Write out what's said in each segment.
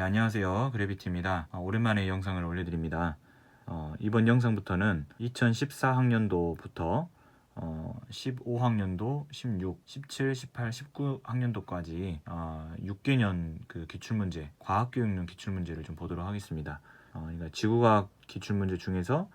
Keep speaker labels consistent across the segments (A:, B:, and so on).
A: 안녕하세요. 그래비티입니다. 오랜만에 영상을 올려드립니다. 이번 영상부터는 2014학년도부터 15학년도, 16, 17, 18, 19학년도까지 6개년 그 기출문제, 과학교육용 기출문제를 좀 보도록 하겠습니다. 그러니까 지구과학 기출문제 중에서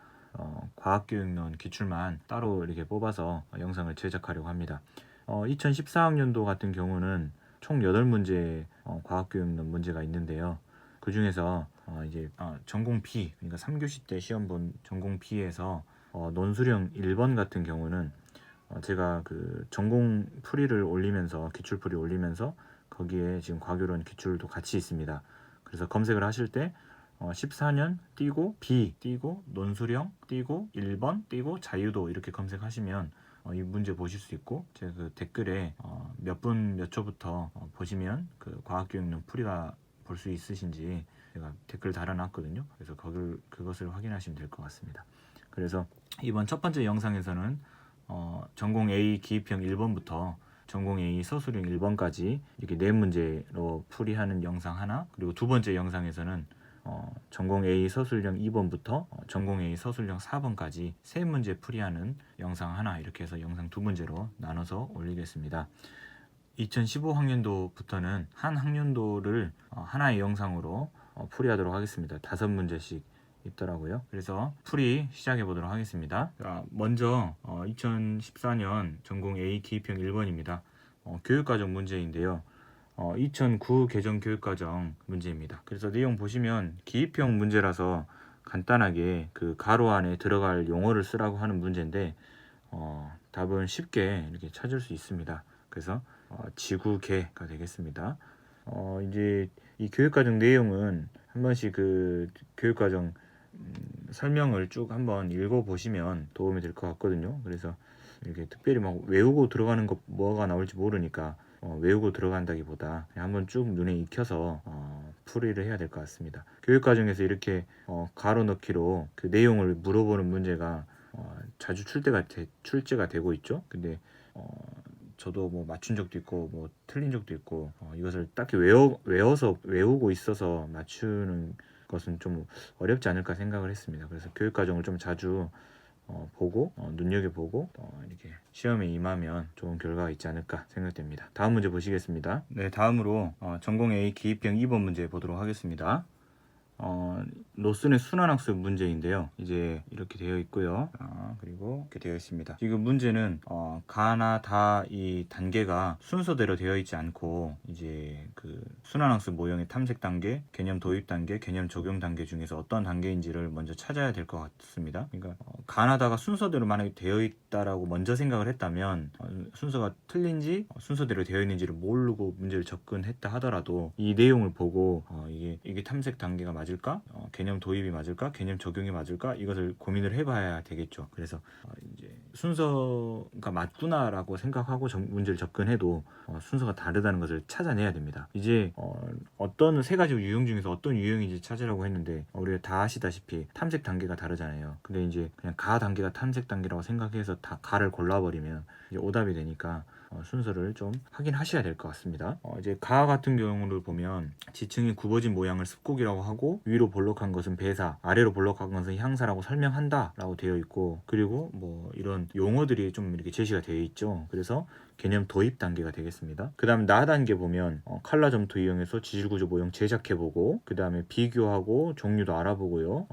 A: 과학교육용 기출만 따로 이렇게 뽑아서 영상을 제작하려고 합니다. 2014학년도 같은 경우는 총 8문제 과학교육론 문제가 있는데요. 그 중에서 이제 전공 B, 그러니까 3교시 때 시험 본 전공 B에서 논술형 1번 같은 경우는 제가 그 전공 풀이를 올리면서 기출풀이 올리면서 거기에 지금 과교론 기출도 같이 있습니다. 그래서 검색을 하실 때 14년 띄고 B 띄고 논술형 띄고 1번 띄고 자유도 이렇게 검색하시면 이 문제 보실 수 있고, 제가 그 댓글에 몇 분 몇 초부터 보시면 그 과학교육용 풀이가 볼 수 있으신지 제가 댓글 달아놨거든요. 그래서 그것을 확인하시면 될 것 같습니다. 그래서 이번 첫 번째 영상에서는 전공 A 기입형 1번부터 전공 A 서술형 1번까지 이렇게 4문제로 풀이하는 영상 하나, 그리고 두 번째 영상에서는 전공 A 서술형 2번부터 전공 A 서술형 4번까지 3문제 풀이하는 영상 하나, 이렇게 해서 영상 2문제로 나눠서 올리겠습니다. 2015학년도부터는 한 학년도를 하나의 영상으로 풀이하도록 하겠습니다. 5문제씩 있더라고요. 그래서 풀이 시작해 보도록 하겠습니다. 먼저 2014년 전공 A 기입형 1번입니다. 교육과정 문제인데요. 2009 개정 교육과정 문제입니다. 그래서 내용 보시면 기입형 문제라서 간단하게 그 가로 안에 들어갈 용어를 쓰라고 하는 문제인데 답은 쉽게 이렇게 찾을 수 있습니다. 그래서 지구계가 되겠습니다. 이제 이 교육과정 내용은 한 번씩 그 교육과정 설명을 쭉 한번 읽어보시면 도움이 될 것 같거든요. 그래서 이렇게 특별히 막 외우고 들어가는 것 뭐가 나올지 모르니까 외우고 들어간다기보다 한번 쭉 눈에 익혀서 풀이를 해야 될 것 같습니다. 교육과정에서 이렇게 가로 넣기로 그 내용을 물어보는 문제가 자주 출제가 되고 있죠. 근데 저도 뭐 맞춘 적도 있고 뭐 틀린 적도 있고 이것을 딱히 외워서 외우고 있어서 맞추는 것은 좀 어렵지 않을까 생각을 했습니다. 그래서 교육과정을 좀 자주 보고 눈여겨보고 이렇게 시험에 임하면 좋은 결과가 있지 않을까 생각됩니다. 다음 문제 보시겠습니다. 네, 다음으로 전공 A 기입형 2번 문제 보도록 하겠습니다. 로슨의 순환학습 문제인데요. 이제 이렇게 되어 있고요. 그리고 이렇게 되어 있습니다. 지금 문제는 가나 다 이 단계가 순서대로 되어 있지 않고 이제 그 순환학습 모형의 탐색 단계, 개념 도입 단계, 개념 적용 단계 중에서 어떤 단계인지를 먼저 찾아야 될 것 같습니다. 그러니까 가나다가 순서대로 만약에 되어 있다라고 먼저 생각을 했다면 순서가 틀린지 순서대로 되어 있는지를 모르고 문제를 접근했다 하더라도 이 내용을 보고 이게 탐색 단계가 맞을까? 개념 도입이 맞을까? 개념 적용이 맞을까? 이것을 고민을 해봐야 되겠죠. 그래서 이제 순서가 맞구나라고 생각하고 문제를 접근해도 순서가 다르다는 것을 찾아내야 됩니다. 이제 어떤 세 가지 유형 중에서 어떤 유형인지 찾으라고 했는데 우리가 다 아시다시피 탐색 단계가 다르잖아요. 근데 이제 그냥 가 단계가 탐색 단계라고 생각해서 다 가를 골라버리면 이제 오답이 되니까 순서를 좀 확인하셔야 될 것 같습니다. 이제 가 같은 경우를 보면 지층이 굽어진 모양을 습곡이라고 하고 위로 볼록한 것은 배사, 아래로 볼록한 것은 향사라고 설명한다 라고 되어 있고, 그리고 뭐 이런 용어들이 좀 이렇게 제시가 되어 있죠. 그래서 개념 도입 단계가 되겠습니다. 그 다음 나 단계 보면 칼라 점토 이용해서 지질구조 모형 제작해보고, 그 다음에 비교하고 종류도 알아보고요.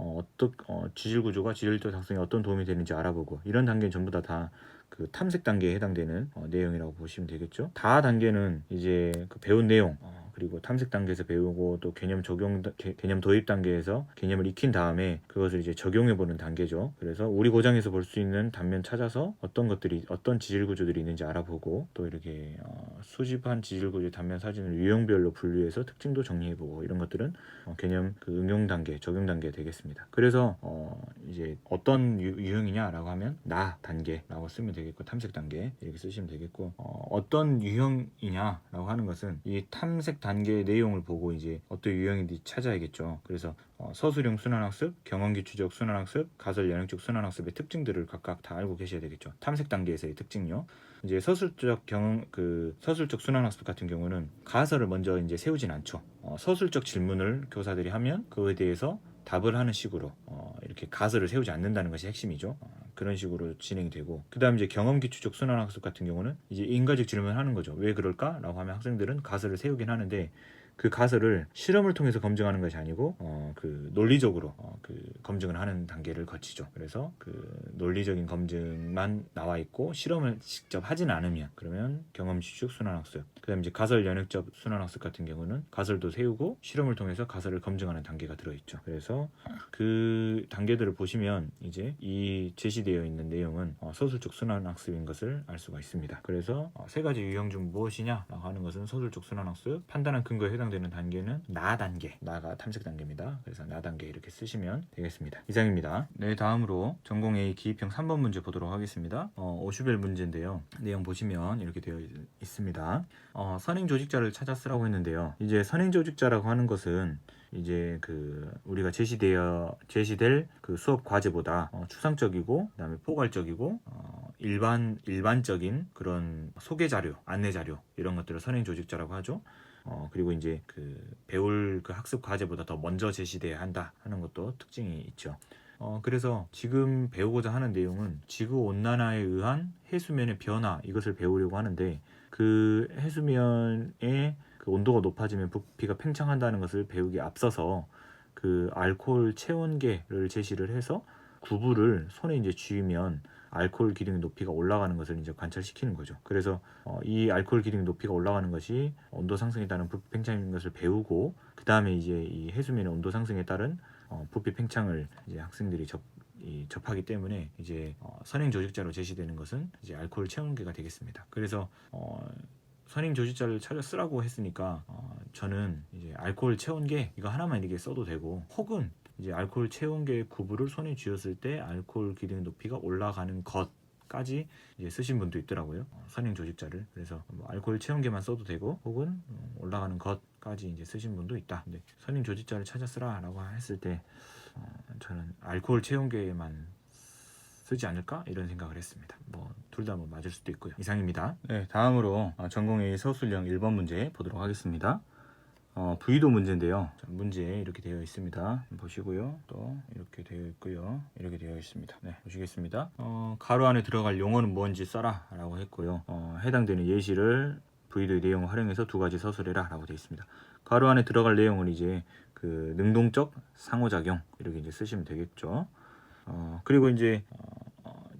A: 지질구조가 지질도 작성에 어떤 도움이 되는지 알아보고, 이런 단계는 전부 다 그 탐색 단계에 해당되는 내용이라고 보시면 되겠죠. 다 단계는 이제 그 배운 내용 그리고 탐색 단계에서 배우고 또 개념 도입 단계에서 개념을 익힌 다음에 그것을 이제 적용해보는 단계죠. 그래서 우리 고장에서 볼 수 있는 단면 찾아서 어떤 지질 구조들이 있는지 알아보고, 또 이렇게 수집한 지질 구조 단면 사진을 유형별로 분류해서 특징도 정리해보고, 이런 것들은 개념 그 응용 단계, 적용 단계 되겠습니다. 그래서 이제 어떤 유형이냐라고 하면 나 단계라고 쓰면 되겠고, 탐색 단계 이렇게 쓰시면 되겠고, 어떤 유형이냐라고 하는 것은 이 탐색 단계의 내용을 보고 이제 어떤 유형인지 찾아야겠죠. 그래서 서술형 순환학습, 경험기 추적 순환학습, 가설 연역적 순환학습의 특징들을 각각 다 알고 계셔야 되겠죠. 탐색 단계에서의 특징요. 이제 서술적 순환학습 같은 경우는 가설을 먼저 이제 세우진 않죠. 서술적 질문을 교사들이 하면 그거에 대해서 답을 하는 식으로 이렇게 가설을 세우지 않는다는 것이 핵심이죠. 그런 식으로 진행이 되고, 그 다음 이제 경험기 추적 순환학습 같은 경우는 이제 인과적 질문을 하는 거죠. 왜 그럴까라고 하면 학생들은 가설을 세우긴 하는데 그 가설을 실험을 통해서 검증하는 것이 아니고 그 논리적으로 그 검증을 하는 단계를 거치죠. 그래서 그 논리적인 검증만 나와 있고 실험을 직접 하진 않으면 그러면 경험 추적 순환학습, 그다음에 이제 가설 연역적 순환학습 같은 경우는 가설도 세우고 실험을 통해서 가설을 검증하는 단계가 들어있죠. 그래서 그 단계들을 보시면 이제 이 제시되어 있는 내용은 서술적 순환학습인 것을 알 수가 있습니다. 그래서 세 가지 유형 중 무엇이냐라고 하는 것은 서술적 순환학습, 판단한 근거에 해당되는 단계는 나 단계, 나가 탐색 단계입니다. 그래서 나 단계 이렇게 쓰시면 되겠습니다. 이상입니다. 네, 다음으로 전공 A 기입형 3번 문제 보도록 하겠습니다. 오슈벨 문제인데요. 내용 보시면 이렇게 되어 있습니다. 선행 조직자를 찾아 쓰라고 했는데요. 이제 선행 조직자라고 하는 것은 이제 그 우리가 제시될 그 수업 과제보다 추상적이고 그다음에 포괄적이고 일반적인 그런 소개 자료, 안내 자료 이런 것들을 선행 조직자라고 하죠. 그리고 이제 그 배울 그 학습 과제보다 더 먼저 제시돼야 한다 하는 것도 특징이 있죠. 그래서 지금 배우고자 하는 내용은 지구 온난화에 의한 해수면의 변화, 이것을 배우려고 하는데 그 해수면의 그 온도가 높아지면 부피가 팽창한다는 것을 배우기 앞서서 그 알코올 체온계를 제시를 해서 구부를 손에 이제 쥐면 알코올 기둥의 높이가 올라가는 것을 이제 관찰시키는 거죠. 그래서 이 알코올 기둥의 높이가 올라가는 것이 온도 상승에 따른 부피 팽창인 것을 배우고, 그 다음에 이제 이 해수면의 온도 상승에 따른 부피 팽창을 이제 학생들이 접하기 때문에 이제 선행 조직자로 제시되는 것은 이제 알코올 체온계가 되겠습니다. 그래서 선행 조직자를 찾아 쓰라고 했으니까 저는 이제 알코올 체온계 이거 하나만 이렇게 써도 되고, 혹은 이제 알코올 체온계 구부를 손에 쥐었을 때 알코올 기둥 높이가 올라가는 것까지 이제 쓰신 분도 있더라고요. 선행 조직자를. 그래서 뭐 알코올 체온계만 써도 되고, 혹은 올라가는 것까지 이제 쓰신 분도 있다. 근데 선행 조직자를 찾아 쓰라라고 했을 때 저는 알코올 체온계만 쓰지 않을까 이런 생각을 했습니다. 뭐 둘 다 뭐 맞을 수도 있고요. 이상입니다. 네, 다음으로 전공 A 서술형 1번 문제 보도록 하겠습니다. 부의도 문제인데요. 자, 문제 이렇게 되어 있습니다. 보시고요. 또 이렇게 되어 있고요. 이렇게 되어 있습니다. 네, 보시겠습니다. 가로 안에 들어갈 용어는 뭔지 써라 라고 했고요. 해당되는 예시를 부의도의 내용을 활용해서 두 가지 서술해라 라고 되어 있습니다. 가로 안에 들어갈 내용은 이제 그 능동적 상호작용 이렇게 이제 쓰시면 되겠죠. 그리고 이제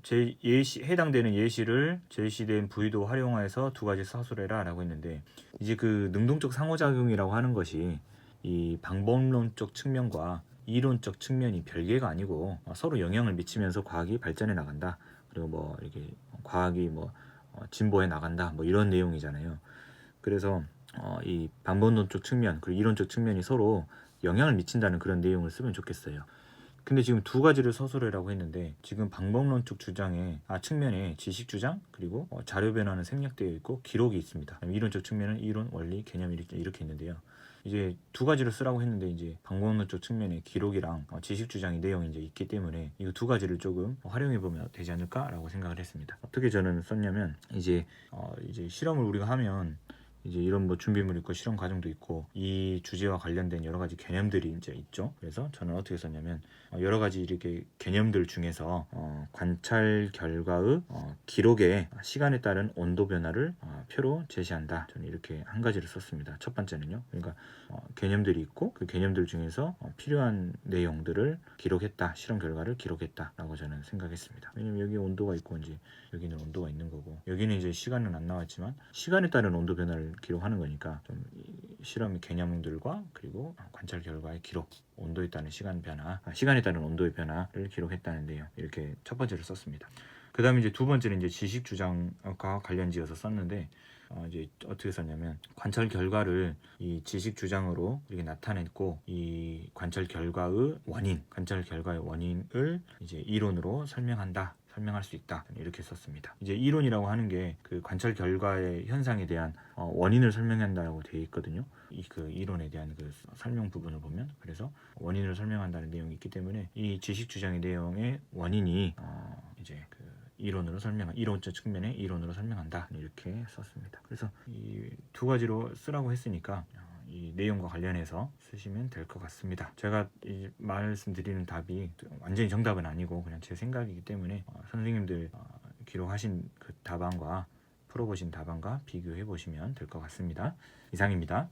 A: 해당되는 예시를 제시된 부의도 활용해서 두 가지 서술해라 라고 했는데, 이제 그 능동적 상호작용이라고 하는 것이 이 방법론적 측면과 이론적 측면이 별개가 아니고 서로 영향을 미치면서 과학이 발전해 나간다. 그리고 뭐 이렇게 과학이 뭐 진보해 나간다. 뭐 이런 내용이잖아요. 그래서 이 방법론적 측면 그리고 이론적 측면이 서로 영향을 미친다는 그런 내용을 쓰면 좋겠어요. 근데 지금 두 가지를 서술해라고 했는데, 지금 방법론적 측면에 지식 주장 그리고 자료 변화는 생략되어 있고 기록이 있습니다. 이론적 측면은 이론, 원리, 개념 이렇게 있는데요. 이제 두 가지를 쓰라고 했는데 이제 방법론적 측면에 기록이랑 지식 주장의 내용이 이제 있기 때문에 이 두 가지를 조금 활용해 보면 되지 않을까라고 생각을 했습니다. 어떻게 저는 썼냐면 이제 실험을 우리가 하면 이제 이런 뭐 준비물 있고 실험 과정도 있고 이 주제와 관련된 여러 가지 개념들이 이제 있죠. 그래서 저는 어떻게 썼냐면 여러 가지 이렇게 개념들 중에서 관찰 결과의 기록에 시간에 따른 온도 변화를 표로 제시한다. 저는 이렇게 한 가지를 썼습니다. 첫 번째는요. 그러니까 개념들이 있고 그 개념들 중에서 필요한 내용들을 기록했다. 실험 결과를 기록했다라고 저는 생각했습니다. 왜냐면 여기 온도가 있고 이제 여기는 온도가 있는 거고, 여기는 이제 시간은 안 나왔지만 시간에 따른 온도 변화를 기록하는 거니까 좀 실험 개념들과 그리고 관찰 결과의 기록, 온도에 따른 시간에 따른 온도의 변화를 기록했다는데요. 이렇게 첫 번째를 썼습니다. 그 다음에 이제 두 번째는 이제 지식 주장과 관련지어서 썼는데 이제 어떻게 썼냐면 관찰 결과를 이 지식 주장으로 이렇게 나타냈고, 이 관찰 결과의 원인을 이제 이론으로 설명한다. 설명할 수 있다. 이렇게 썼습니다. 이제 이론이라고 하는 게 그 관찰 결과의 현상에 대한 원인을 설명한다고 되어 있거든요. 그 이론에 대한 그 설명 부분을 보면, 그래서 원인을 설명한다는 내용이 있기 때문에 이 지식 주장의 내용의 원인이 이제 그 이론적 측면의 이론으로 설명한다, 이렇게 썼습니다. 그래서 이 두 가지로 쓰라고 했으니까 이 내용과 관련해서 쓰시면 될 것 같습니다. 제가 이 말씀드리는 답이 완전히 정답은 아니고 그냥 제 생각이기 때문에 선생님들 기록하신 그 답안과 풀어보신 답안과 비교해 보시면 될 것 같습니다. 이상입니다.